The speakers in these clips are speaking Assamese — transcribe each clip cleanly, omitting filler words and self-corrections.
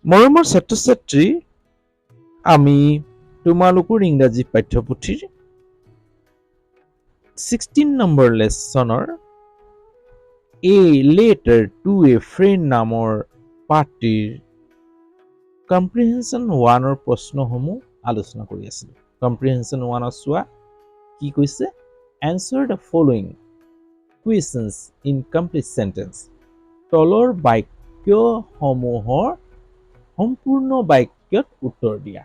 মৰমৰ ছাত্ৰ-ছাত্ৰী, আমি তোমালোকৰ ইংৰাজী পাঠ্যপুথিৰ 16 নম্বৰ লেছনৰ a letter to a friend নামৰ পাঠটিৰ কম্প্ৰিহেনশ্যন 1ৰ প্ৰশ্নসমূহ আলোচনা কৰি আছিলোঁ। কম্প্ৰিহেনশ্যন 1ত চোৱা কি কৈছে, answer the following questions in complete sentence. তলৰ বাক্যসমূহৰ সম্পূৰ্ণ বাক্যত উত্তৰ দিয়া।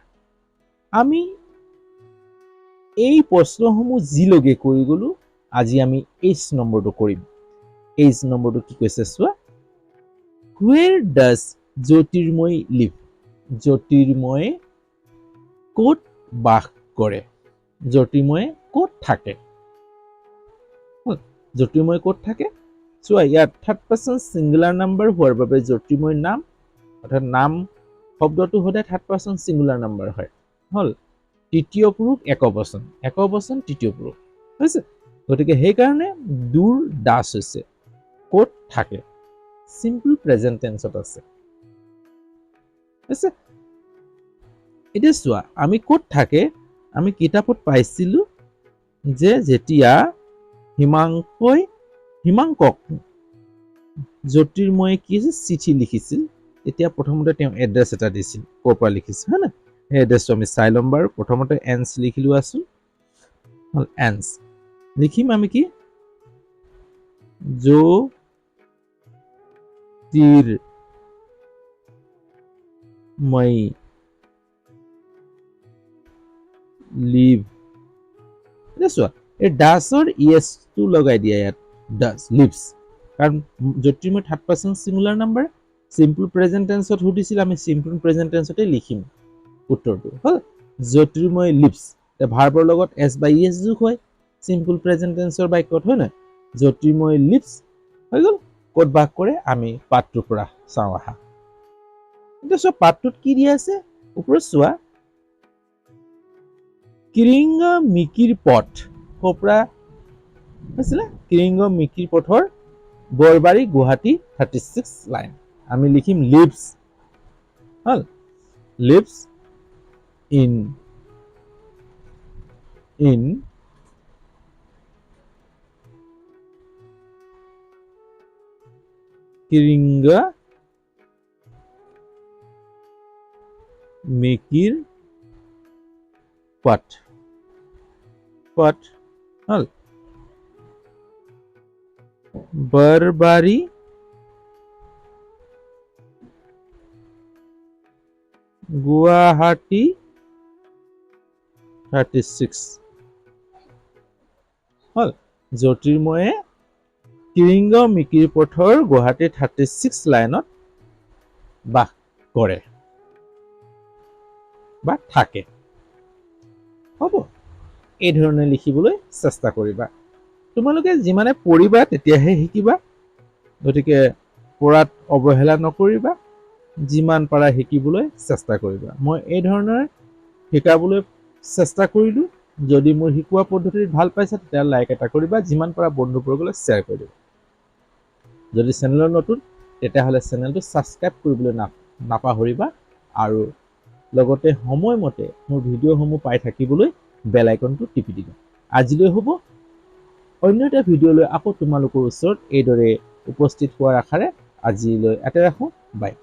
আমি এই প্ৰশ্নসমূহ যিলৈকে কৰি গ'লো, আজি আমি এইচ নম্বৰটো কৰিম। এইচ নম্বৰটো কি কৈছে চোৱা, হুৱেৰ ডাজ জ্যোতিৰ্ময় লিভ? জ্যোতিৰ্ময়ে ক'ত বাস কৰে? জ্যোতিৰ্ময়ে ক'ত থাকে? জ্যোতিৰ্ময় ক'ত থাকে? চোৱা ইয়াত থাৰ্ড পাৰ্চন ছিংগুলাৰ নাম্বাৰ হোৱাৰ বাবে জ্যোতিৰ্ময়ৰ নাম, অৰ্থাৎ নাম শব্দটো সদায় থাৰ্ড পাৰ্চন ছিংগুলাৰ নাম্বাৰ হয়। হ'ল তৃতীয় পুৰুষ একবচন, একবচন তৃতীয় পুৰুষ হৈছে। গতিকে সেইকাৰণে দূৰ দাস হৈছে ক'ত থাকে, চিম্পল প্ৰেজেন্ট টেন্সত আছে। এতিয়া চোৱা আমি ক'ত থাকে, আমি কিতাপত পাইছিলো যে যেতিয়া হিমাংকক জ্যোতিৰ্ময়ে কি চিঠি লিখিছিল, তেতিয়া প্ৰথমতে তেওঁ এড্ৰেছ এটা দিছিল, ক'ৰ পৰা লিখিছিল হয় না, সেই এড্ৰেছটো আমি চাই ল'ম বাৰু। প্ৰথমতে এনছ লিখিলো আছো, হ'ল এনছ লিখিম আমি কি, জ্যোতিৰ্ময়ী লিভ। এতিয়া চোৱা এই ডাছৰ ইয়েছটো লগাই দিয়া ইয়াত, ডাছ লিভছ, কাৰণ Jyotirmoy third person singular number, simple present টেন্সত সুধিছিল, আমি চিম্পল প্ৰেজেন্ট টেন্সতে লিখিম উত্তৰটো, হ'ল জ্যোতিৰ্ময় লিভছ। ভাৰ্বৰ লগত এছ বা ইয়েছ যোগ হয় চিম্পল প্ৰেজেন্ট টেন্সৰ বাক্যত, হয় নহয়, জ্যোতিৰ্ময় লিভছ হৈ গ'ল। ক'ত বাস কৰে আমি পাঠটোৰ পৰা চাওঁ আহা। এতিয়া চোৱা পাঠটোত কি দিয়া আছে, ওপৰত চোৱা, কিৰিংগ মিকিৰ পথ ক'ৰ পৰা হৈছিলে, কিৰিংগ মিকিৰ পথৰ বৰবাৰী গুৱাহাটী 36 লাইন। আমি লিখিম লিভছ, হ'ল লিভছ ইন কিৰিংগ মিকিৰ পথ, হ'ল বৰবাৰী গুৱাহাটী 36, হ'ল জ্যোতিৰ্ময়ে কিৰিংগ মিকিৰ পথৰ গুৱাহাটী 36 লাইনত বাস কৰে বা থাকে। হ'ব এই ধৰণে লিখিবলৈ চেষ্টা কৰিবা। তোমালোকে যিমানে পঢ়িবা তেতিয়াহে শিকিবা, গতিকে পঢ়াত অৱহেলা নকৰিবা, যিমান পাৰা শিকিবলৈ চেষ্টা কৰিবা। মই এই ধৰণে শিকাবলৈ চেষ্টা কৰিলো। যদি মোৰ শিকোৱা পদ্ধতিত ভাল পাইছা তেতিয়া লাইক এটা কৰিবা, যিমান পাৰা বন্ধুবৰ্গলৈ শ্বেয়াৰ কৰি দিবা। যদি চেনেলত নতুন তেতিয়াহ'লে চেনেলটো ছাবস্ক্ৰাইব কৰিবলৈ নাপাহৰিবা, আৰু লগতে সময়মতে মোৰ ভিডিঅ'সমূহ পাই থাকিবলৈ বেল আইকনটো টিপি দিবা। আজিলৈ হ'ব, অন্য এটা ভিডিঅ'লৈ আকৌ তোমালোকৰ ওচৰত এইদৰে উপস্থিত হোৱাৰ আশাৰে আজিলৈ ইয়াতে ৰাখোঁ, বাই।